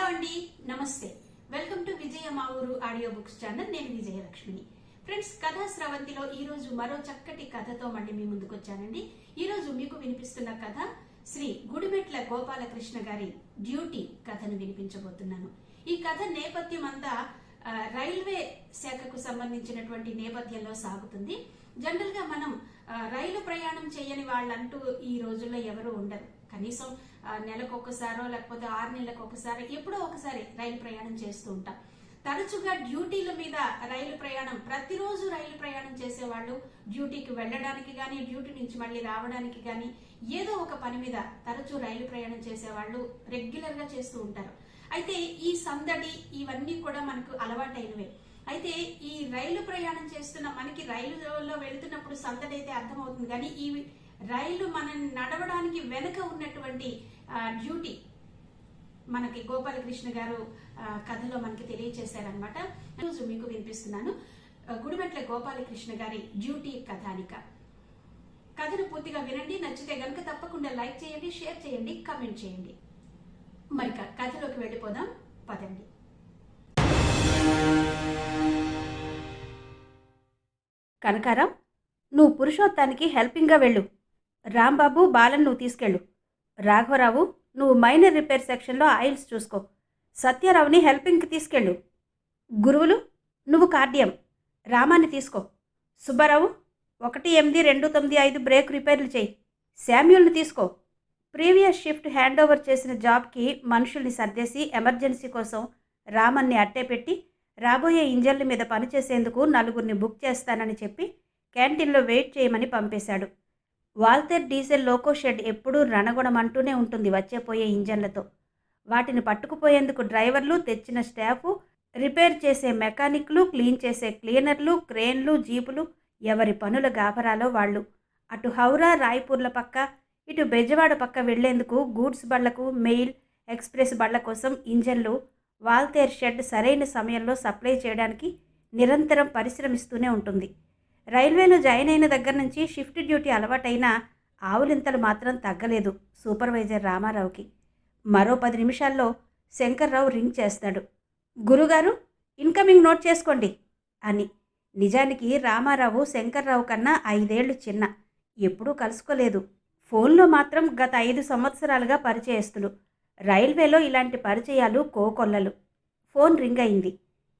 అండి, నమస్తే. Welcome to విజయ మా ఊరు ఆడియో బుక్స్ ఛానల్. నేను విజయలక్ష్మిని. ఫ్రెండ్స్, కథా స్రవంతిలో ఈ రోజు మరో చక్కటి కథతో మళ్ళీ మీ ముందుకు వచ్చానండి. ఈ రోజు మీకు వినిపిస్తున్న కథ శ్రీ గుడిమెట్ల గోపాలకృష్ణ గారి డ్యూటీ కథను వినిపించబోతున్నాను. ఈ కథ నేపథ్యం అంతా రైల్వే శాఖకు సంబంధించినటువంటి నేపథ్యంలో సాగుతుంది. జనరల్ గా మనం రైలు ప్రయాణం చేయని వాళ్ళంటూ ఈ రోజుల్లో ఎవరు ఉండరు. కనీసం నెలకు ఒకసారో లేకపోతే 6 నెలలకు ఒకసారి ఎప్పుడో ఒకసారి రైలు ప్రయాణం చేస్తూ ఉంటాం. తరచుగా డ్యూటీల మీద రైలు ప్రయాణం, ప్రతిరోజు రైలు ప్రయాణం చేసేవాళ్ళు డ్యూటీకి వెళ్ళడానికి కానీ డ్యూటీ నుంచి మళ్ళీ రావడానికి కానీ ఏదో ఒక పని మీద తరచూ రైలు ప్రయాణం చేసేవాళ్ళు రెగ్యులర్ గా చేస్తూ ఉంటారు. అయితే ఈ సందడి ఇవన్నీ కూడా మనకు అలవాటైనవే. అయితే ఈ రైలు ప్రయాణం చేస్తున్న మనకి రైలులో వెళుతున్నప్పుడు సందడి అయితే అర్థమవుతుంది, కానీ ఈ రైలు మనం నడవడానికి వెనుక ఉన్నటువంటి డ్యూటీ మనకి గోపాలకృష్ణ గారు కథలో మనకి తెలియచేశారనమాట. ఈరోజు మీకు వినిపిస్తున్నాను గుడిమెట్ల గోపాలకృష్ణ గారి డ్యూటీ కథానిక. కథను పూర్తిగా వినండి. నచ్చితే గనుక తప్పకుండా లైక్ చేయండి, షేర్ చేయండి, కామెంట్ చేయండి. మరి కథలోకి వెళ్ళిపోదాం, పదండి. కనకారం, నువ్వు పురుషోత్తానికి హెల్పింగ్గా వెళ్ళు. రాంబాబు, బాలన్ నువ్వు తీసుకెళ్ళు. రాఘవరావు, నువ్వు మైనర్ రిపేర్ సెక్షన్లో ఆయిల్స్ చూసుకో. సత్యారావుని హెల్పింగ్కి తీసుకెళ్ళు. గురువులు, నువ్వు కార్డియం. రామాన్ని తీసుకో. సుబ్బారావు, 1-8-2-9-5 బ్రేక్ రిపేర్లు చేయి. శామ్యూల్ని తీసుకో. ప్రీవియస్ షిఫ్ట్ హ్యాండ్ ఓవర్ చేసిన జాబ్కి మనుషుల్ని సర్దేసి ఎమర్జెన్సీ కోసం రామన్ని అట్టే పెట్టి రాబోయే ఇంజన్ల మీద పనిచేసేందుకు 4 బుక్ చేస్తానని చెప్పి క్యాంటీన్లో వెయిట్ చేయమని పంపేశాడు. వాల్తేర్ డీజిల్ లోకో షెడ్ ఎప్పుడూ రణగుణమంటూనే ఉంటుంది వచ్చేపోయే ఇంజన్లతో. వాటిని పట్టుకుపోయేందుకు డ్రైవర్లు, తెచ్చిన స్టాఫు, రిపేర్ చేసే మెకానిక్లు, క్లీన్ చేసే క్లీనర్లు, క్రేన్లు, జీపులు, ఎవరి పనుల గాబరాలో వాళ్ళు. అటు హౌరా, రాయ్పూర్ల పక్క, ఇటు బెజవాడ పక్క వెళ్లేందుకు గూడ్స్ బళ్లకు, మెయిల్, ఎక్స్ప్రెస్ బళ్ల కోసం ఇంజన్లు వాల్తేర్ షెడ్ సరైన సమయంలో సప్లై చేయడానికి నిరంతరం పరిశ్రమిస్తూనే ఉంటుంది. రైల్వేలో జాయిన్ అయిన దగ్గర నుంచి షిఫ్ట్ డ్యూటీ అలవాటైన ఆవులింతలు మాత్రం తగ్గలేదు సూపర్వైజర్ రామారావుకి. మరో 10 నిమిషాల్లో శంకర్రావు రింగ్ చేస్తాడు. గురుగారు, ఇన్కమింగ్ నోట్ చేసుకోండి అని. నిజానికి రామారావు శంకర్రావు కన్నా 5 ఏళ్లు చిన్న. ఎప్పుడూ కలుసుకోలేదు. ఫోన్లో మాత్రం గత 5 సంవత్సరాలుగా పరిచయస్తులు. రైల్వేలో ఇలాంటి పరిచయాలు కోకొల్లలు. ఫోన్ రింగ్ అయింది.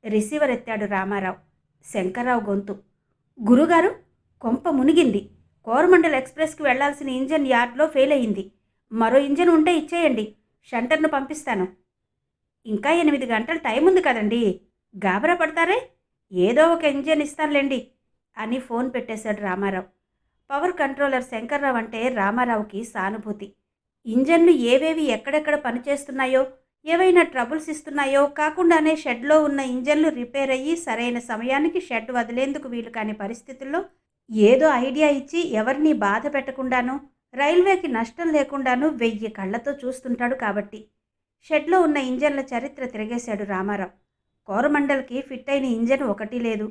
రిసీవర్ ఎత్తాడు రామారావు. శంకర్రావు గొంతు. గురుగారు, కొంప మునిగింది. కోరమండల్ ఎక్స్ప్రెస్కి వెళ్లాల్సిన ఇంజన్ యార్డ్లో ఫెయిల్ అయ్యింది. మరో ఇంజన్ ఉంటే ఇచ్చేయండి, షంటర్ను పంపిస్తాను. ఇంకా 8 గంటలు టైం ఉంది కదండి, గాబరా పడతారే, ఏదో ఒక ఇంజన్ ఇస్తానులేండి అని ఫోన్ పెట్టేశాడు రామారావు. పవర్ కంట్రోలర్ శంకర్రావు అంటే రామారావుకి సానుభూతి. ఇంజన్లు ఏవేవి ఎక్కడెక్కడ పనిచేస్తున్నాయో, ఏవైనా ట్రబుల్స్ ఇస్తున్నాయో కాకుండానే షెడ్లో ఉన్న ఇంజన్లు రిపేర్ అయ్యి సరైన సమయానికి షెడ్ వదిలేందుకు వీలు కాని పరిస్థితుల్లో ఏదో ఐడియా ఇచ్చి ఎవరిని బాధ పెట్టకుండానూ రైల్వేకి నష్టం లేకుండానూ 1000 కళ్లతో చూస్తుంటాడు. కాబట్టి షెడ్లో ఉన్న ఇంజన్ల చరిత్ర తిరిగేశాడు రామారావు. కోరమండల్కి ఫిట్ అయిన ఇంజన్ ఒకటి లేదు.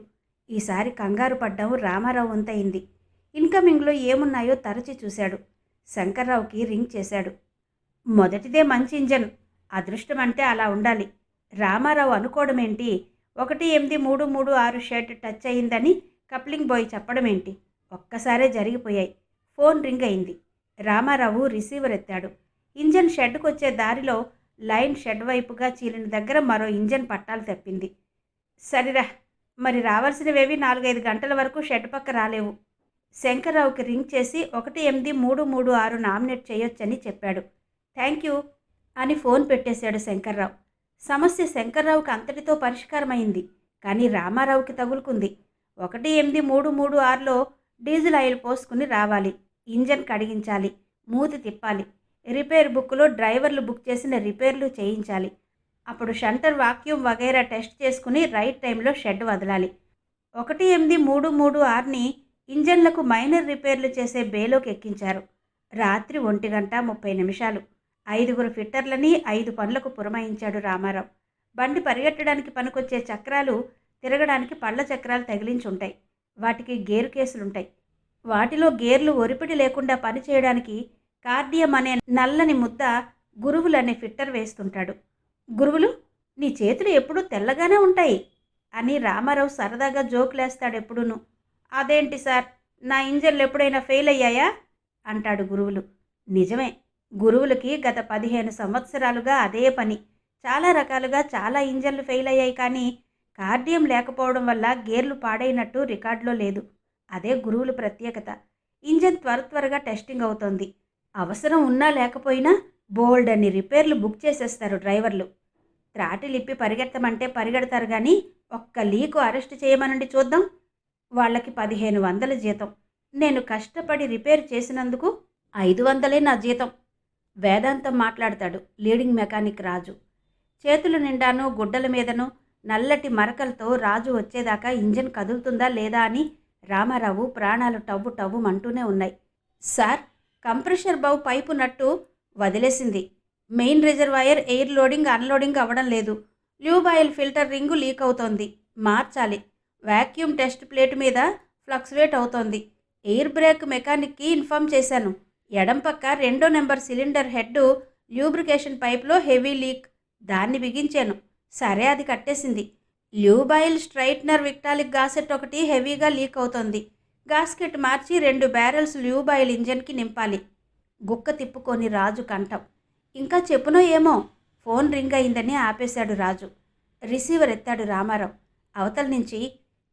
ఈసారి కంగారు పడ్డం రామారావు వంతయింది. ఇన్కమింగ్లో ఏమున్నాయో తరచి చూశాడు. శంకర్రావుకి రింగ్ చేశాడు. మొదటిదే మంచి ఇంజన్, అదృష్టం అంటే అలా ఉండాలి. రామారావు అనుకోవడమేంటి, 1-8-3-3-6 షెడ్ టచ్ అయిందని కప్లింగ్ బాయ్ చెప్పడమేంటి, ఒక్కసారే జరిగిపోయాయి. ఫోన్ రింగ్ అయింది. రామారావు రిసీవర్ ఎత్తాడు. ఇంజన్ షెడ్కు వచ్చే దారిలో లైన్ షెడ్ వైపుగా చీలిన దగ్గర మరో ఇంజన్ పట్టాలు తప్పింది. సరిరా, మరి రావాల్సినవేవి 4-5 గంటల వరకు షెడ్ పక్క రాలేవు. శంకర్రావుకి రింగ్ చేసి 1-8-3-3-6 నామినేట్ చేయొచ్చని చెప్పాడు. థ్యాంక్ యూ అని ఫోన్ పెట్టేశాడు శంకర్రావు. సమస్య శంకర్రావుకి అంతటితో పరిష్కారమైంది. కానీ రామారావుకి తగులుకుంది. 1-8-3-3-6లో డీజిల్ ఆయిల్ పోసుకుని రావాలి, ఇంజన్ కడిగించాలి, మూతి తిప్పాలి, రిపేర్ బుక్లో డ్రైవర్లు బుక్ చేసిన రిపేర్లు చేయించాలి. అప్పుడు షంటర్, వాక్యూమ్ వగైరా టెస్ట్ చేసుకుని రైట్ టైంలో షెడ్ వదలాలి. 1-8-3-3-6ని ఇంజన్లకు మైనర్ రిపేర్లు చేసే బేలోకి ఎక్కించారు. రాత్రి 1:30 5 ఫిట్టర్లని 5 పనులకు పురమాయించాడు రామారావు. బండి పరిగెట్టడానికి పనికొచ్చే చక్రాలు తిరగడానికి పళ్ళ చక్రాలు తగిలించుంటాయి. వాటికి గేరు కేసులుంటాయి. వాటిలో గేర్లు ఒరిపిడి లేకుండా పనిచేయడానికి కార్డియం అనే నల్లని ముద్ద గురువులనే ఫిట్టర్ వేస్తుంటాడు. గురువులు, నీ చేతులు ఎప్పుడూ తెల్లగానే ఉంటాయి అని రామారావు సరదాగా జోకులేస్తాడు ఎప్పుడూను. అదేంటి సార్, నా ఇంజన్లు ఎప్పుడైనా ఫెయిల్ అయ్యాయా అంటాడు గురువులు. నిజమే, గురువులకి గత 15 సంవత్సరాలుగా అదే పని. చాలా రకాలుగా చాలా ఇంజన్లు ఫెయిల్ అయ్యాయి, కానీ కార్డియం లేకపోవడం వల్ల గేర్లు పాడైనట్టు రికార్డులో లేదు. అదే గురువుల ప్రత్యేకత. ఇంజన్ త్వరగా టెస్టింగ్ అవుతోంది. అవసరం ఉన్నా లేకపోయినా బోల్డ్ అని రిపేర్లు బుక్ చేసేస్తారు డ్రైవర్లు. త్రాటిల్ ఇప్పి పరిగెత్తమంటే పరిగెడతారు, కానీ ఒక్క లీకు అరెస్ట్ చేయమనండి చూద్దాం. వాళ్ళకి 1500 జీతం. నేను కష్టపడి రిపేర్ చేసినందుకు 500 నా జీతం. వేదాంతం మాట్లాడతాడు లీడింగ్ మెకానిక్ రాజు. చేతుల నిండాను గుడ్డల మీదను నల్లటి మరకలతో రాజు వచ్చేదాకా ఇంజన్ కదులుతుందా లేదా అని రామారావు ప్రాణాలు టవ్వు టవ్వుమంటూనే ఉన్నాయి. సార్, కంప్రెషర్ బౌ పైపు నట్టు వదిలేసింది. Main reservoir air loading unloading అవ్వడం లేదు. Lube oil filter ring leak అవుతోంది, మార్చాలి. వాక్యూమ్ టెస్ట్ ప్లేట్ మీద ఫ్లక్చువేట్ అవుతోంది. ఎయిర్ బ్రేక్ మెకానిక్కి ఇన్ఫామ్ చేశాను. ఎడం పక్క 2వ నెంబర్ సిలిండర్ హెడ్ ల్యూబ్రికేషన్ పైప్లో హెవీ లీక్. దాన్ని బిగించాను, సరే అది కట్టేసింది. Lube oil straightener Victaulic gasket ఒకటి హెవీగా లీక్ అవుతోంది. గాస్కెట్ మార్చి 2 బ్యారెల్స్ ల్యూబ్ ఆయిల్ ఇంజన్కి నింపాలి. గుక్క తిప్పుకొని రాజు కంఠం. ఇంకా చెప్పునో ఏమో. ఫోన్ రింగ్ అయిందని ఆపేశాడు రాజు. రిసీవర్ ఎత్తాడు రామారావు. అవతల నుంచి,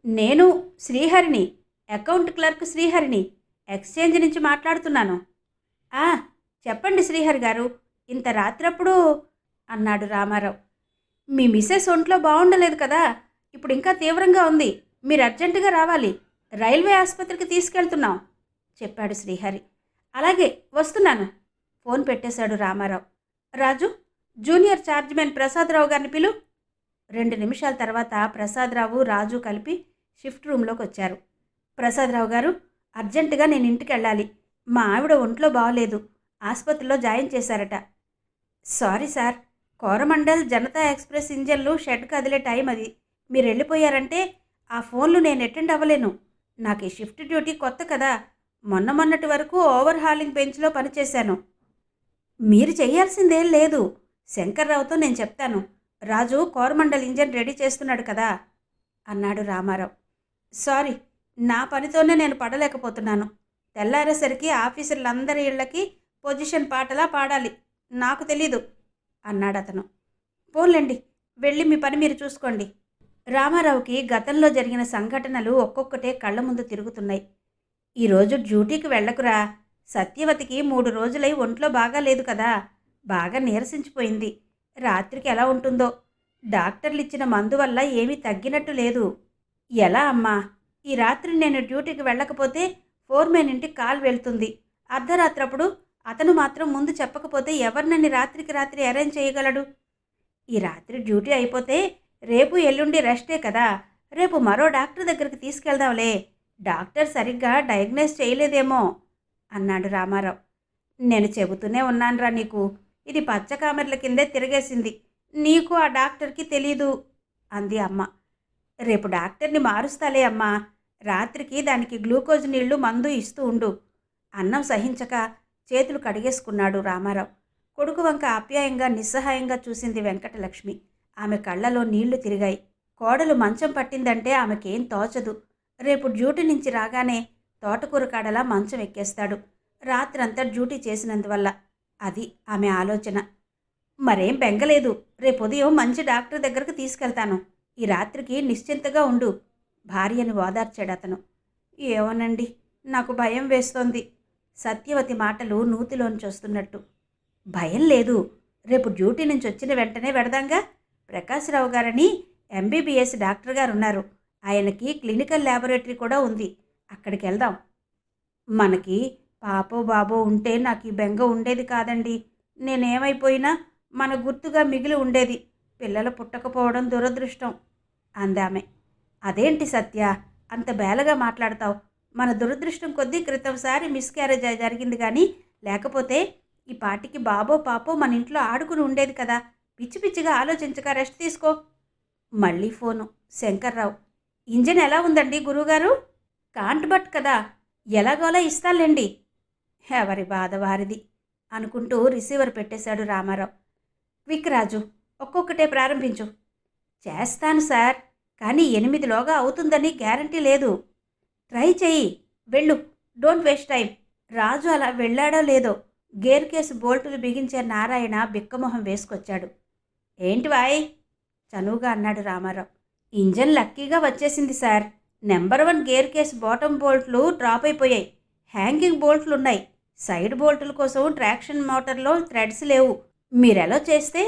నేను శ్రీహరిని, అకౌంట్ క్లర్క్ శ్రీహరిని, ఎక్స్చేంజ్ నుంచి మాట్లాడుతున్నాను. చెప్పండి శ్రీహరి గారు, ఇంత రాత్రప్పుడు అన్నాడు రామారావు. మీ మిస్సెస్ ఒంట్లో బాగుండలేదు కదా, ఇప్పుడు ఇంకా తీవ్రంగా ఉంది. మీరు అర్జెంటుగా రావాలి. రైల్వే ఆసుపత్రికి తీసుకెళ్తున్నాం చెప్పాడు శ్రీహరి. అలాగే, వస్తున్నాను. ఫోన్ పెట్టేశాడు రామారావు. రాజు, జూనియర్ ఛార్జ్మెన్ ప్రసాదరావు గారిని పిలు. 2 నిమిషాల తర్వాత ప్రసాదరావు రాజు కలిపి షిఫ్ట్ రూమ్లోకి వచ్చారు. ప్రసాదరావు గారు, అర్జెంటుగా నేను ఇంటికి వెళ్ళాలి. మా ఆవిడ ఒంట్లో బాగలేదు, ఆసుపత్రిలో జాయిన్ చేశారట. Sorry sir, Coromandel Janata express ఇంజన్లు షెడ్ కదిలే టైం అది. మీరు వెళ్ళిపోయారంటే ఆ ఫోన్లు నేను అటెండ్ అవ్వలేను. నాకు ఈ షిఫ్ట్ డ్యూటీ కొత్త కదా. మొన్నటి వరకు ఓవర్ హాలింగ్ బెంచ్లో పనిచేశాను. మీరు చేయాల్సిందేం లేదు. శంకర్రావుతో నేను చెప్తాను. రాజు కోరమండల్ ఇంజన్ రెడీ చేస్తున్నాడు కదా అన్నాడు రామారావు. సారీ, నా పనితోనే నేను పడలేకపోతున్నాను. తెల్లారేసరికి ఆఫీసర్లందరి ఇళ్లకి పొజిషన్ పాటలా పాడాలి. నాకు తెలీదు అన్నాడు అతను. పోన్లేండి, వెళ్ళి మీ పని మీరు చూసుకోండి. రామారావుకి గతంలో జరిగిన సంఘటనలు ఒక్కొక్కటే కళ్ళ ముందు తిరుగుతున్నాయి. ఈరోజు డ్యూటీకి వెళ్ళకురా. సత్యవతికి 3 రోజులై ఒంట్లో బాగా లేదు కదా, బాగా నీరసించిపోయింది. రాత్రికి ఎలా ఉంటుందో. డాక్టర్లు ఇచ్చిన మందు వల్ల ఏమీ తగ్గినట్టు లేదు. ఎలా అమ్మా? ఈ రాత్రి నేను డ్యూటీకి వెళ్ళకపోతే ఫోర్మెన్ ఇంటికి కాల్ వెళ్తుంది. అర్ధరాత్రప్పుడు అతను మాత్రం ముందు చెప్పకపోతే ఎవరినని రాత్రికి రాత్రి అరేంజ్ చేయగలడు? ఈ రాత్రి డ్యూటీ అయిపోతే రేపు ఎల్లుండి రెస్టే కదా. రేపు మరో డాక్టర్ దగ్గరికి తీసుకెళ్దాంలే. డాక్టర్ సరిగ్గా డయాగ్నైజ్ చేయలేదేమో అన్నాడు రామారావు. నేను చెబుతూనే ఉన్నానురా నీకు, ఇది పచ్చకామెర్ల కిందే తిరిగేసింది. నీకు ఆ డాక్టర్కి తెలీదు అంది అమ్మ. రేపు డాక్టర్ని మారుస్తాలే అమ్మా. రాత్రికి దానికి గ్లూకోజ్ నీళ్లు మందు ఇస్తూ ఉండు. అన్నం సహించక చేతులు కడిగేసుకున్నాడు రామారావు. కొడుకు వంక ఆప్యాయంగా నిస్సహాయంగా చూసింది వెంకటలక్ష్మి. ఆమె కళ్ళలో నీళ్లు తిరిగాయి. కోడలు మంచం పట్టిందంటే ఆమెకేం తోచదు. రేపు డ్యూటీ నుంచి రాగానే తోటకూర కాడలా మంచం ఎక్కేస్తాడు, రాత్రంతా డ్యూటీ చేసినందువల్ల. అది ఆమె ఆలోచన. మరేం బెంగలేదు. రేపు ఉదయం మంచి డాక్టర్ దగ్గరకు తీసుకెళ్తాను. ఈ రాత్రికి నిశ్చింతగా ఉండు భార్యను ఓదార్చాడు అతను. ఏమోనండి, నాకు భయం వేస్తోంది. సత్యవతి మాటలు నూతిలోంచి వస్తున్నట్టు. భయం లేదు. రేపు డ్యూటీ నుంచి వచ్చిన వెంటనే వెడదాంగా. ప్రకాశ్రావు గారని ఎంబీబీఎస్ డాక్టర్ గారు ఉన్నారు. ఆయనకి క్లినికల్ ల్యాబొరేటరీ కూడా ఉంది. అక్కడికి వెళ్దాం. మనకి పాపో బాబో ఉంటే నాకు ఈ బెంగ ఉండేది కాదండి. నేనేమైపోయినా మన గుర్తుగా మిగిలి ఉండేది. పిల్లలు పుట్టకపోవడం దురదృష్టం అందామె. అదేంటి సత్య, అంత బేలగా మాట్లాడతావు? మన దురదృష్టం కొద్దీ క్రితంసారి మిస్క్యారేజ్ జరిగింది, కానీ లేకపోతే ఈ పాటికి బాబో పాపో మన ఇంట్లో ఆడుకుని ఉండేది కదా. పిచ్చి పిచ్చిగా ఆలోచించక రెస్ట్ తీసుకో. మళ్ళీ ఫోను. శంకర్రావు. ఇంజన్ ఎలా ఉందండి గురువుగారు? కాంట్ బట్ కదా, ఎలాగోలా ఇస్తానులేండి. ఎవరి బాధ వారిది అనుకుంటూ రిసీవర్ పెట్టేశాడు రామారావు. క్విక్ రాజు, ఒక్కొక్కటే ప్రారంభించు. చేస్తాను సార్, కానీ 8లోగా అవుతుందని గ్యారంటీ లేదు. ట్రై చెయ్యి, వెళ్ళు, డోంట్ వేస్ట్ టైం. రాజు అలా వెళ్ళాడో లేదో గేర్ కేసు బోల్టులు బిగించే నారాయణ బిక్కమొహం వేసుకొచ్చాడు. ఏంటి వాయ్, చనువుగా అన్నాడు రామారావు. ఇంజన్ లక్కీగా వచ్చేసింది sir. Number 1 gear case bottom బోల్ట్లు డ్రాప్ అయిపోయాయి. హ్యాంగింగ్ బోల్ట్లు ఉన్నాయి. సైడ్ బోల్టుల కోసం ట్రాక్షన్ మోటార్లో థ్రెడ్స్ లేవు. మీరెలా చేస్తే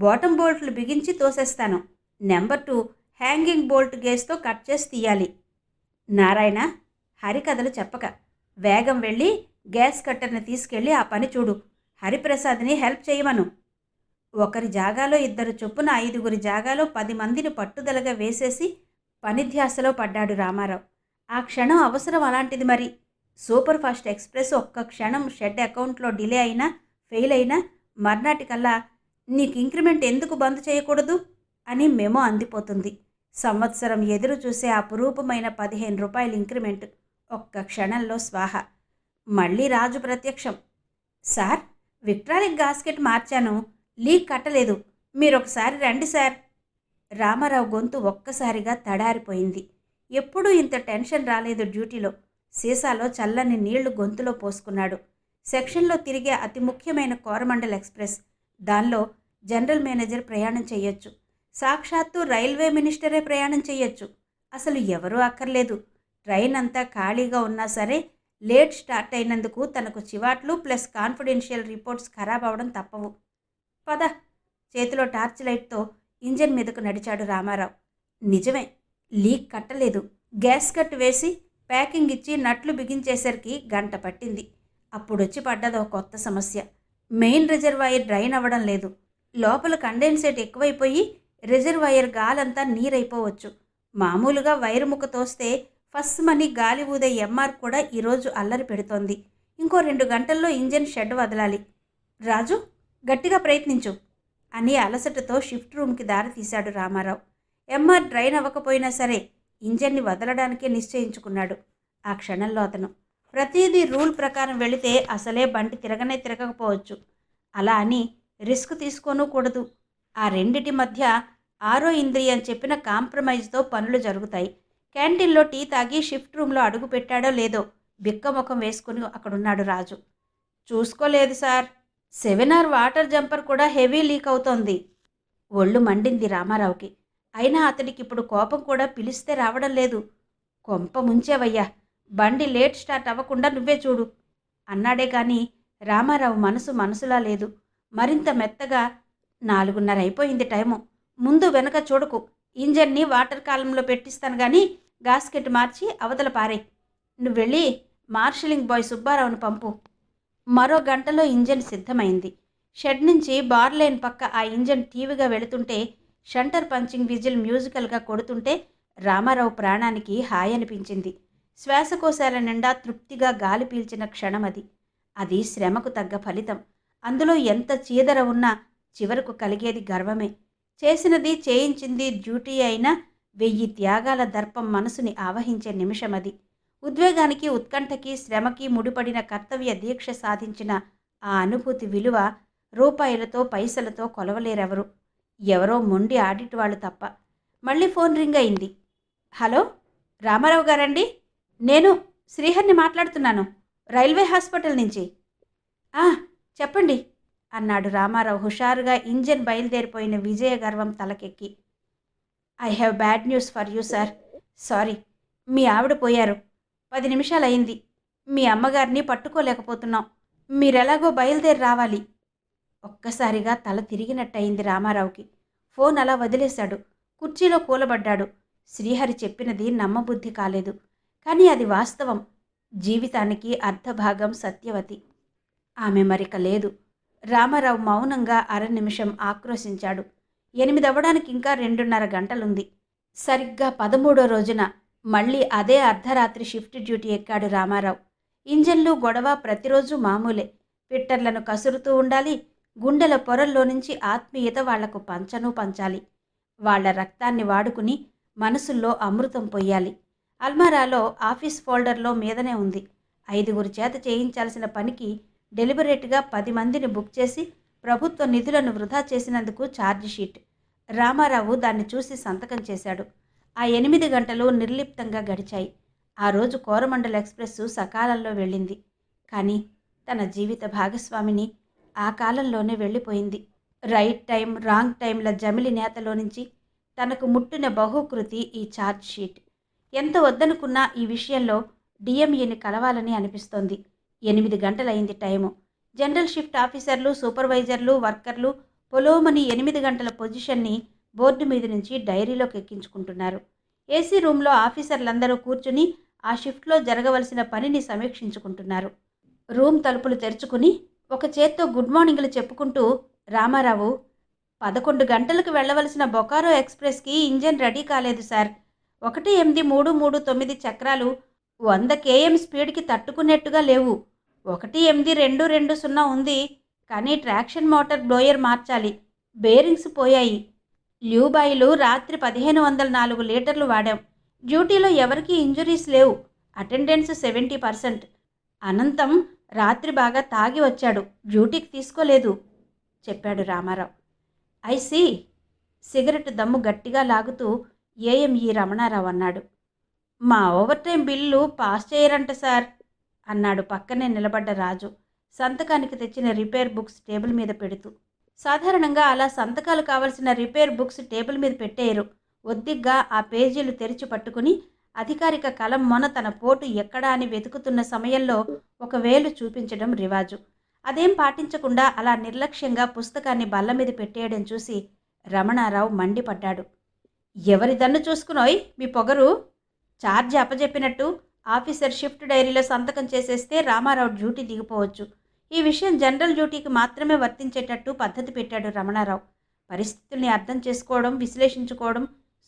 బాటమ్ బోల్ట్లు బిగించి తోసేస్తాను. నెంబర్ 2 హ్యాంగింగ్ బోల్ట్ గేస్తో కట్ చేసి తీయాలి. నారాయణ, హరికథలు చెప్పక వేగం వెళ్ళి గ్యాస్ కట్టర్ని తీసుకెళ్ళి ఆ పని చూడు. హరిప్రసాద్ని హెల్ప్ చేయమను. ఒకరి జాగాలో 2 చొప్పున 5 జాగాలో 10 మందిని పట్టుదలగా వేసేసి పనిధ్యాసలో పడ్డాడు రామారావు. ఆ క్షణం అవసరం అలాంటిది మరి. సూపర్ ఫాస్ట్ ఎక్స్ప్రెస్ ఒక్క క్షణం షెడ్ అకౌంట్లో డిలే అయినా ఫెయిల్ అయినా మర్నాటికల్లా నీకు ఇంక్రిమెంట్ ఎందుకు బంద్ చేయకూడదు అని మెమో అందిపోతుంది. సంవత్సరం ఎదురు చూసే అపురూపమైన 15 రూపాయల ఇంక్రిమెంట్ ఒక్క క్షణంలో స్వాహ. మళ్ళీ రాజు ప్రత్యక్షం. సార్, విక్ట్రాలిక్ గాస్కెట్ మార్చాను, లీక్ కట్టలేదు, మీరొకసారి రండి సార్. రామారావు గొంతు ఒక్కసారిగా తడారిపోయింది. ఎప్పుడూ ఇంత టెన్షన్ రాలేదు డ్యూటీలో. సీసాలో చల్లని నీళ్లు గొంతులో పోసుకున్నాడు. సెక్షన్లో తిరిగే అతి ముఖ్యమైన కోరమండల్ ఎక్స్ప్రెస్. దానిలో జనరల్ మేనేజర్ ప్రయాణం చేయొచ్చు. సాక్షాత్తు రైల్వే మినిస్టరే ప్రయాణం చేయొచ్చు. అసలు ఎవరూ అక్కర్లేదు. ట్రైన్ అంతా ఖాళీగా ఉన్నా సరే లేట్ స్టార్ట్ అయినందుకు తనకు చివాట్లు ప్లస్ కాన్ఫిడెన్షియల్ రిపోర్ట్స్ ఖరాబ్ అవడం తప్పవు. పద. చేతిలో టార్చ్ లైట్తో ఇంజన్ మీదకు నడిచాడు రామారావు. నిజమే, లీక్ కట్టలేదు. గ్యాస్ కట్ వేసి ప్యాకింగ్ ఇచ్చి నట్లు బిగించేసరికి గంట పట్టింది. అప్పుడొచ్చి పడ్డదో కొత్త సమస్య. మెయిన్ రిజర్వాయర్ డ్రైన్ అవ్వడం లేదు. లోపల కండెన్సేట్ ఎక్కువైపోయి రిజర్వాయర్ గాలంతా నీరైపోవచ్చు. మామూలుగా వైరు ముక్క తోస్తే ఫస్ట్ మనీ గాలి ఊదే ఎంఆర్ కూడా ఈరోజు అల్లరి పెడుతోంది. ఇంకో 2 గంటల్లో ఇంజన్ షెడ్ వదలాలి. రాజు, గట్టిగా ప్రయత్నించు అని అలసటతో షిఫ్ట్ రూమ్కి దారి తీశాడు రామారావు. ఎంఆర్ డ్రైన్ అవ్వకపోయినా సరే ఇంజన్ని వదలడానికే నిశ్చయించుకున్నాడు. ఆ క్షణంలో అతను ప్రతిదీ రూల్ ప్రకారం వెళితే అసలే బండి తిరగకపోవచ్చు. అలా అని రిస్క్ తీసుకోనూ కూడదు. ఆ రెండిటి మధ్య ఆరో ఇంద్రియం చెప్పిన కాంప్రమైజ్తో పనులు జరుగుతాయి. క్యాంటీన్లో టీ తాగి షిఫ్ట్ రూమ్లో అడుగు పెట్టాడో లేదో బిక్కముఖం వేసుకుని అక్కడున్నాడు రాజు. చూసుకోలేదు సార్, 7R వాటర్ జంపర్ కూడా హెవీ లీక్ అవుతోంది. ఒళ్ళు మండింది రామారావుకి. అయినా అతడికి ఇప్పుడు కోపం కూడా పిలిస్తే రావడం లేదు. కొంప ముంచేవయ్యా, బండి లేట్ స్టార్ట్ అవ్వకుండా నువ్వే చూడు అన్నాడే కానీ రామారావు మనసులా లేదు. మరింత మెత్తగా 4:30 అయిపోయింది టైము. ముందు వెనక చూడకు. ఇంజన్ని వాటర్ కాలంలో పెట్టిస్తాను కానీ గాస్కెట్ మార్చి అవతల పారే. నువ్వు వెళ్ళి మార్షలింగ్ బాయ్ సుబ్బారావును పంపు. మరో గంటలో ఇంజన్ సిద్ధమైంది. షెడ్ నుంచి బార్ లైన్ పక్క ఆ ఇంజన్ టీవీగా వెళుతుంటే షంటర్ పంచింగ్ విజిల్ మ్యూజికల్గా కొడుతుంటే రామారావు ప్రాణానికి హాయ్ అనిపించింది. శ్వాసకోశాల నిండా తృప్తిగా గాలి పీల్చిన క్షణం అది. అది శ్రమకు తగ్గ ఫలితం. అందులో ఎంత చీదర ఉన్నా చివరకు కలిగేది గర్వమే. చేసినది చేయించింది డ్యూటీ అయినా 1000 త్యాగాల దర్పం మనసుని ఆవహించే నిమిషం అది. ఉద్వేగానికి ఉత్కంఠకి శ్రమకి ముడిపడిన కర్తవ్య దీక్ష సాధించిన ఆ అనుభూతి విలువ రూపాయలతో పైసలతో కొలవలేరెవరు. ఎవరో మొండి ఆడిట్ వాళ్ళు తప్ప. మళ్ళీ ఫోన్ రింగ్ అయింది. హలో, రామారావు గారండి? నేను శ్రీహరిని మాట్లాడుతున్నాను, రైల్వే హాస్పిటల్ నుంచి. చెప్పండి అన్నాడు రామారావు హుషారుగా ఇంజన్ బయలుదేరిపోయిన విజయ గర్వం తలకెక్కి. I have bad news for you sir. Sorry, మీ ఆవిడ పోయారు. 10 నిమిషాలయ్యింది. మీ అమ్మగారిని పట్టుకోలేకపోతున్నాం. మీరెలాగో బయలుదేరి రావాలి. ఒక్కసారిగా తల తిరిగినట్టయింది రామారావుకి. ఫోన్ అలా వదిలేశాడు. కుర్చీలో కూలబడ్డాడు. శ్రీహరి చెప్పినది నమ్మబుద్ధి కాలేదు. కానీ అది వాస్తవం. జీవితానికి అర్ధభాగం సత్యవతి. ఆమె మరిక లేదు. రామారావు మౌనంగా 1/2 నిమిషం ఆక్రోశించాడు. 8 అవ్వడానికి ఇంకా 2:30 గంటలుంది. సరిగ్గా 13వ రోజున మళ్ళీ అదే అర్ధరాత్రి షిఫ్ట్ డ్యూటీ ఎక్కాడు రామారావు. ఇంజన్లు గొడవ ప్రతిరోజు మామూలే. పిట్టర్లను కసురుతూ ఉండాలి. గుండెల పొరల్లో నుంచి ఆత్మీయత వాళ్లకు పంచాలి. వాళ్ల రక్తాన్ని వాడుకుని మనసుల్లో అమృతం పొయ్యాలి. అల్మారాలో ఆఫీస్ ఫోల్డర్లో మీదనే ఉంది. 5 చేత చేయించాల్సిన పనికి డెలిబరేట్గా 10 మందిని బుక్ చేసి ప్రభుత్వ నిధులను వృధా చేసినందుకు ఛార్జ్ షీట్. రామారావు దాన్ని చూసి సంతకం చేశాడు. ఆ 8 గంటలు నిర్లిప్తంగా గడిచాయి. ఆ రోజు కోరమండల్ ఎక్స్‌ప్రెస్ సకాలంలో వెళ్ళింది. కానీ తన జీవిత భాగస్వామిని ఆ కాలంలోనే వెళ్ళిపోయింది. రైట్ టైం, రాంగ్ టైంల జమిలి నేతలో నుంచి తనకు ముట్టిన బహుకృతి ఈ ఛార్జ్ షీట్. ఎంత వద్దనుకున్నా ఈ విషయంలో డిఎంఈని కలవాలని అనిపిస్తోంది. 8 గంటలైంది టైము. జనరల్ షిఫ్ట్ ఆఫీసర్లు, సూపర్వైజర్లు, వర్కర్లు పొలోమని 8 గంటల పొజిషన్ని బోర్డు మీద నుంచి డైరీలోకి ఎక్కించుకుంటున్నారు. ఏసీ రూమ్లో ఆఫీసర్లందరూ కూర్చుని ఆ షిఫ్ట్లో జరగవలసిన పనిని సమీక్షించుకుంటున్నారు. రూమ్ తలుపులు తెరుచుకుని ఒక చేత్తో గుడ్ మార్నింగ్లు చెప్పుకుంటూ రామారావు, 11 గంటలకు వెళ్ళవలసిన బొకారో ఎక్స్‌ప్రెస్‌కి ఇంజన్ రెడీ కాలేదు సార్. 18339 చక్రాలు 100 km స్పీడ్కి తట్టుకునేట్టుగా లేవు. 18220 ఉంది, కానీ ట్రాక్షన్ మోటార్ బ్లోయర్ మార్చాలి. బేరింగ్స్ పోయాయి. ల్యూబ్ ఆయిల్ రాత్రి 1504 లీటర్లు వాడాం. డ్యూటీలో ఎవరికీ ఇంజురీస్ లేవు. అటెండెన్స్ 70%. అనంతం రాత్రి బాగా తాగి వచ్చాడు, డ్యూటీకి తీసుకోలేదు చెప్పాడు రామారావు. ఐసీ. సిగరెట్ దమ్ము గట్టిగా లాగుతూ ఏఎంఈ రమణారావు అన్నాడు. మా ఓవర్ టైం బిల్లు పాస్ చేయరంట సార్ అన్నాడు పక్కనే నిలబడ్డ రాజు, సంతకానికి తెచ్చిన రిపేర్ బుక్స్ టేబుల్ మీద పెడుతూ. సాధారణంగా అలా సంతకాలు కావలసిన రిపేర్ బుక్స్ టేబుల్ మీద పెట్టేయరు. ఒద్దిగ్గా ఆ పేజీలు తెరిచి పట్టుకుని అధికారిక కలం మొన తన పోటు ఎక్కడా అని వెతుకుతున్న సమయంలో ఒక వేలు చూపించడం రివాజు. అదేం పాటించకుండా అలా నిర్లక్ష్యంగా పుస్తకాన్ని బల్ల మీద పెట్టేయడం చూసి రమణారావు మండిపడ్డాడు. ఎవరి దన్ను చూసుకునోయ్ మీ పొగరు? ఛార్జ్ అప్పజెప్పినట్టు ఆఫీసర్ షిఫ్ట్ డైరీలో సంతకం చేసేస్తే రామారావు డ్యూటీ దిగిపోవచ్చు. ఈ విషయం జనరల్ డ్యూటీకి మాత్రమే వర్తించేటట్టు పద్ధతి పెట్టాడు రమణారావు. పరిస్థితుల్ని అర్థం చేసుకోవడం, విశ్లేషించుకోవడం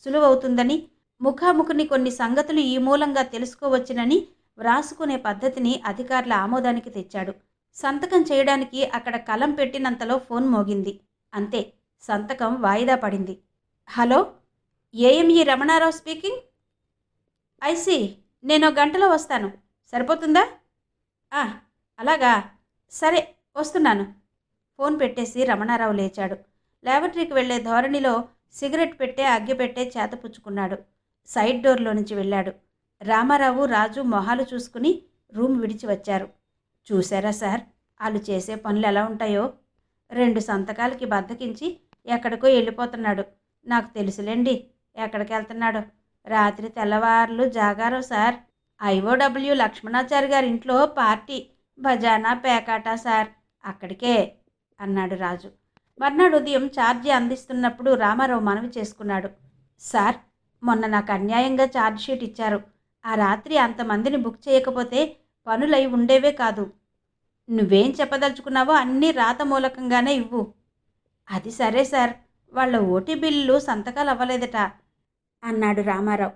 సులువవుతుందని, ముఖాముఖిని కొన్ని సంగతులు ఈ మూలంగా తెలుసుకోవచ్చునని వ్రాసుకునే పద్ధతిని అధికారుల ఆమోదానికి తెచ్చాడు. సంతకం చేయడానికి అక్కడ కలం పెట్టినంతలో ఫోన్ మోగింది. అంతే, సంతకం వాయిదా పడింది. Hello, AME Ramanarao speaking. I see, నేను గంటలో వస్తాను, సరిపోతుందా? అలాగా, సరే వస్తున్నాను. ఫోన్ పెట్టేసి రమణారావు లేచాడు. ల్యాబొరేటరీకి వెళ్లే ధోరణిలో సిగరెట్ పెట్టే, అగ్గిపెట్టే చేతపుచ్చుకున్నాడు. సైడ్ డోర్లో నుంచి వెళ్ళాడు. రామారావు, రాజు మొహాలు చూసుకుని రూమ్ విడిచి వచ్చారు. చూశారా సార్, వాళ్ళు చేసే పనులు ఎలా ఉంటాయో? 2 సంతకాలకి బద్దకించి ఎక్కడికో వెళ్ళిపోతున్నాడు. నాకు తెలుసులేండి ఎక్కడికి వెళ్తున్నాడో. రాత్రి తెల్లవార్లు జాగారం సార్. ఐఓడబ్ల్యూ లక్ష్మణాచారి గారి ఇంట్లో పార్టీ, భజానా పేకాట సార్, అక్కడికే అన్నాడు రాజు. మర్నాడు ఉదయం ఛార్జీ అందిస్తున్నప్పుడు రామారావు మనవి చేసుకున్నాడు. సార్, మొన్న నాకు అన్యాయంగా ఛార్జ్ షీట్ ఇచ్చారు. ఆ రాత్రి అంతమందిని బుక్ చేయకపోతే పనులై ఉండేవే కాదు. నువ్వేం చెప్పదలుచుకున్నావో అన్నీ రాత మూలకంగానే ఇవ్వు. అది సరే సార్, వాళ్ళ ఓటీ బిల్లులు సంతకాలు అవ్వలేదట అన్నాడు రామారావు.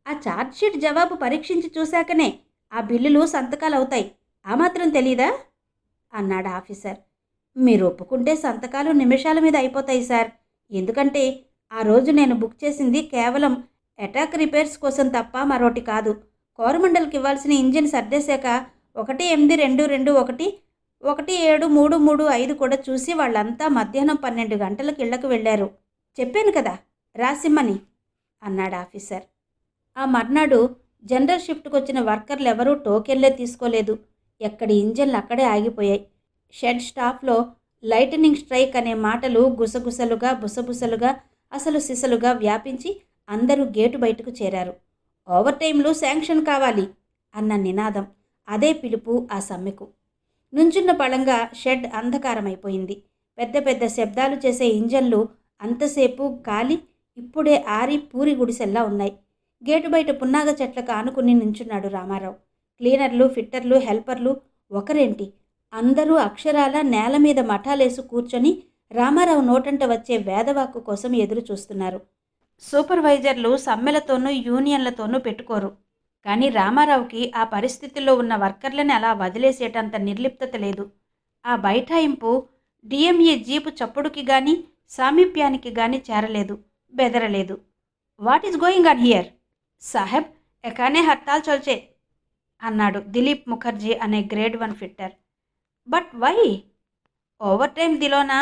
ఆ ఛార్జ్ షీట్ జవాబు పరీక్షించి చూశాకనే ఆ బిల్లులు సంతకాలు అవుతాయి, ఆ మాత్రం తెలీదా అన్నాడు ఆఫీసర్. మీరు ఒప్పుకుంటే సంతకాలు నిమిషాల మీద అయిపోతాయి సార్. ఎందుకంటే ఆ రోజు నేను బుక్ చేసింది కేవలం అటాక్ రిపేర్స్ కోసం తప్ప మరోటి కాదు. కోరమండల్కి ఇవ్వాల్సిన ఇంజిన్ సర్దేశాక 18221, 17335 కూడా చూసి వాళ్ళంతా మధ్యాహ్నం 12 గంటలకు ఇళ్లకు వెళ్ళారు. చెప్పాను కదా రాసిమ్మని అన్నాడు ఆఫీసర్. ఆ మర్నాడు జనరల్ షిఫ్ట్కి వచ్చిన వర్కర్లు ఎవరూ టోకెన్లే తీసుకోలేదు. ఎక్కడి ఇంజన్లు అక్కడే ఆగిపోయాయి. షెడ్ స్టాఫ్లో లైటనింగ్ స్ట్రైక్ అనే మాటలు గుసగుసలుగా, బుసబుసలుగా, అసలు సిసలుగా వ్యాపించి అందరూ గేటు బయటకు చేరారు. ఓవర్ టైంలు శాంక్షన్ కావాలి అన్న నినాదం, అదే పిలుపు ఆ సమ్మెకు. నుంచున్న పళంగా షెడ్ అంధకారమైపోయింది. పెద్ద పెద్ద శబ్దాలు చేసే ఇంజన్లు అంతసేపు గాలి ఇప్పుడే ఆరి పూరి గుడిసెల్లా ఉన్నాయి. గేటు బయట పున్నాగ చెట్లకు ఆనుకుని నించున్నాడు రామారావు. క్లీనర్లు, ఫిట్టర్లు, హెల్పర్లు ఒకరేంటి, అందరూ అక్షరాల నేల మీద మఠాలేసి కూర్చొని రామారావు నోటంట వచ్చే వేదవాక్కు కోసం ఎదురు చూస్తున్నారు. సూపర్వైజర్లు సమ్మెలతోనూ యూనియన్లతోనూ పెట్టుకోరు. కానీ రామారావుకి ఆ పరిస్థితుల్లో ఉన్న వర్కర్లని అలా వదిలేసేటంత నిర్లిప్తత లేదు. ఆ బైఠాయింపు డిఎంఈ జీపు చప్పుడుకి కానీ సామీప్యానికి కానీ చేరలేదు, బెదరలేదు. What is going on here సాహెబ్? ఎకానే హర్తాల్ చల్చే అన్నాడు దిలీప్ ముఖర్జీ అనే grade 1 fitter. But why? Overtime దిలోనా?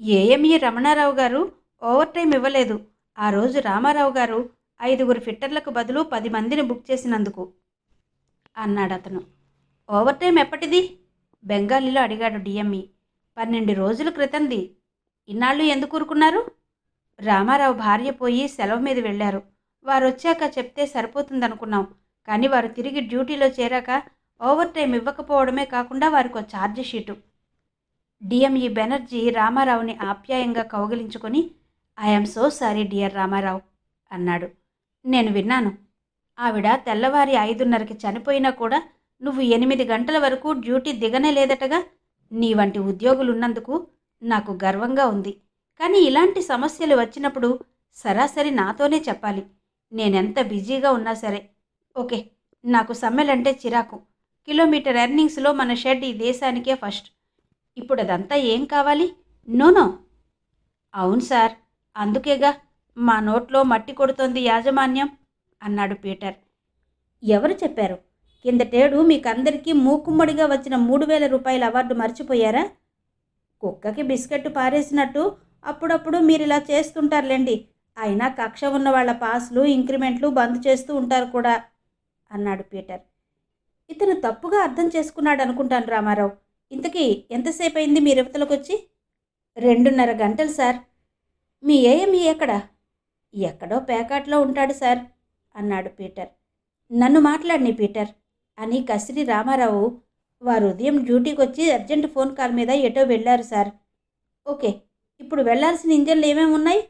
AME Ramanarao garu over time ఇవ్వలేదు. ఆ రోజు రామారావు గారు 5 ఫిట్టర్లకు బదులు 10 మందిని బుక్ చేసినందుకు అన్నాడతను. Over time ఎప్పటిది? బెంగాలీలో అడిగాడు డిఎంఈ. 12 రోజుల క్రితంది. ఇన్నాళ్ళు ఎందుకు ఊరుకున్నారు? రామారావు భార్య పోయి సెలవు మీద వెళ్ళారు. వారు వచ్చాక చెప్తే సరిపోతుందనుకున్నాం. కానీ వారు తిరిగి డ్యూటీలో చేరాక ఓవర్ టైం ఇవ్వకపోవడమే కాకుండా వారికో ఛార్జ్ షీటు. డిఎంఈ బెనర్జీ రామారావుని ఆప్యాయంగా కౌగిలించుకొని, I'm so sorry dear Ramarao అన్నాడు. నేను విన్నాను. ఆవిడ తెల్లవారి 5:30కి చనిపోయినా కూడా నువ్వు 8 గంటల వరకు డ్యూటీ దిగనే లేదటగా. నీ వంటి ఉద్యోగులున్నందుకు నాకు గర్వంగా ఉంది. కానీ ఇలాంటి సమస్యలు వచ్చినప్పుడు సరాసరి నాతోనే చెప్పాలి. నేనెంత బిజీగా ఉన్నా సరే. ఓకే, నాకు సమ్మెలంటే చిరాకు. కిలోమీటర్ ఎర్నింగ్స్లో మన షెడ్ ఈ దేశానికే ఫస్ట్. ఇప్పుడు అదంతా ఏం కావాలి? నోనో. అవును సార్, అందుకేగా మా నోట్లో మట్టి కొడుతోంది యాజమాన్యం అన్నాడు పీటర్. ఎవరు చెప్పారు? కిందటేడు మీకందరికీ మూకుమ్మడిగా వచ్చిన 3,000 రూపాయల అవార్డు మర్చిపోయారా? కుక్కకి బిస్కెట్ పారేసినట్టు అప్పుడప్పుడు మీరిలా చేస్తుంటారులేండి. అయినా కక్ష ఉన్న వాళ్ళ పాస్లు ఇంక్రిమెంట్లు బంద్ చేస్తూ ఉంటారు కూడా అన్నాడు పీటర్. ఇతను తప్పుగా అర్థం చేసుకున్నాడు అనుకుంటాను రామారావు. ఇంతకీ ఎంతసేపు అయింది మీరు యువతలకొచ్చి? 2:30 గంటలు సార్. మీ ఏఎంఈ ఎక్కడా? ఎక్కడో పేకాట్లో ఉంటాడు సార్ అన్నాడు పీటర్. నన్ను మాట్లాడిని పీటర్ అని కసిరి రామారావు. వారు ఉదయం డ్యూటీకి వచ్చి అర్జెంట్ ఫోన్ కాల్ మీద ఎటో వెళ్ళారు సార్. ఓకే, ఇప్పుడు వెళ్లాల్సిన ఇంజన్లు ఏమేమి ఉన్నాయి?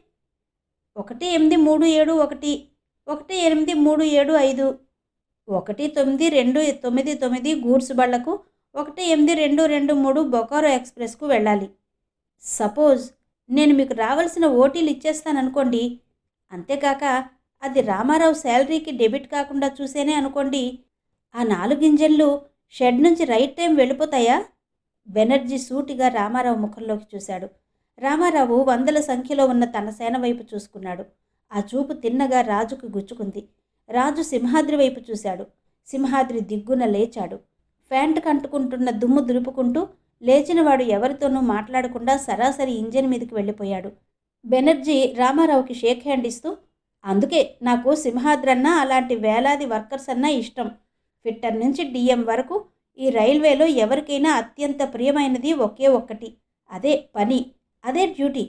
18371, 18375, 19299 గూడ్స్ బళ్లకు, 18223 బొకారో ఎక్స్ప్రెస్కు వెళ్ళాలి. సపోజ్ నేను మీకు రావాల్సిన ఓటీలు ఇచ్చేస్తాననుకోండి. అంతేకాక అది రామారావు శాలరీకి డెబిట్ కాకుండా చూసేనే అనుకోండి. ఆ 4 ఇంజన్లు షెడ్ నుంచి రైట్ టైం వెళ్ళిపోతాయా? బెనర్జీ సూటిగా రామారావు ముఖంలోకి చూశాడు. రామారావు 100ల సంఖ్యలో ఉన్న తన సేన వైపు చూసుకున్నాడు. ఆ చూపు తిన్నగా రాజుకు గుచ్చుకుంది. రాజు సింహాద్రి వైపు చూశాడు. సింహాద్రి దిగ్గున లేచాడు. ఫ్యాంట్ కంటుకుంటున్న దుమ్ము దులుపుకుంటూ లేచినవాడు ఎవరితోనూ మాట్లాడకుండా సరాసరి ఇంజన్ మీదకి వెళ్ళిపోయాడు. బెనర్జీ రామారావుకి షేక్ హ్యాండ్ ఇస్తూ, అందుకే నాకు సింహాద్రన్నా అలాంటి వేలాది వర్కర్స్ అన్నా ఇష్టం. ఫిట్టర్ నుంచి డిఎం వరకు ఈ రైల్వేలో ఎవరికైనా అత్యంత ప్రియమైనది ఒకే ఒక్కటి. అదే పని, అదే డ్యూటీ,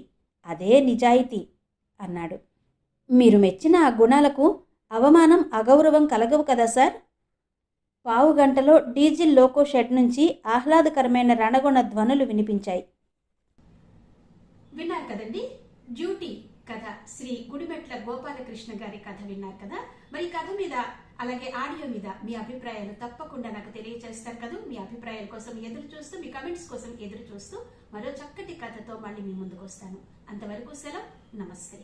అదే నిజాయితీ అన్నాడు. మీరు మెచ్చిన ఆ గుణాలకు అవమానం అగౌరవం కలగవు కదా సార్? 15 గంటలో డీజిల్ లోకో షెడ్ నుంచి ఆహ్లాదకరమైన రణగుణ ధ్వనులు వినిపించాయి. విన్నారు కదండి, డ్యూటీ కథ శ్రీ గుడిమెట్ల గోపాలకృష్ణ గారి కథ విన్నారు కదా. మరి కథ మీద అలాగే ఆడియో మీద మీ అభిప్రాయాలు తప్పకుండా నాకు తెలియజేస్తారు కదా. మీ అభిప్రాయాల కోసం ఎదురు చూస్తూ, మీ కమెంట్స్ కోసం ఎదురు చూస్తూ మరో చక్కటి కథతో మళ్ళీ మీ ముందుకు వస్తాను. అంతవరకు సెలవు, నమస్తే.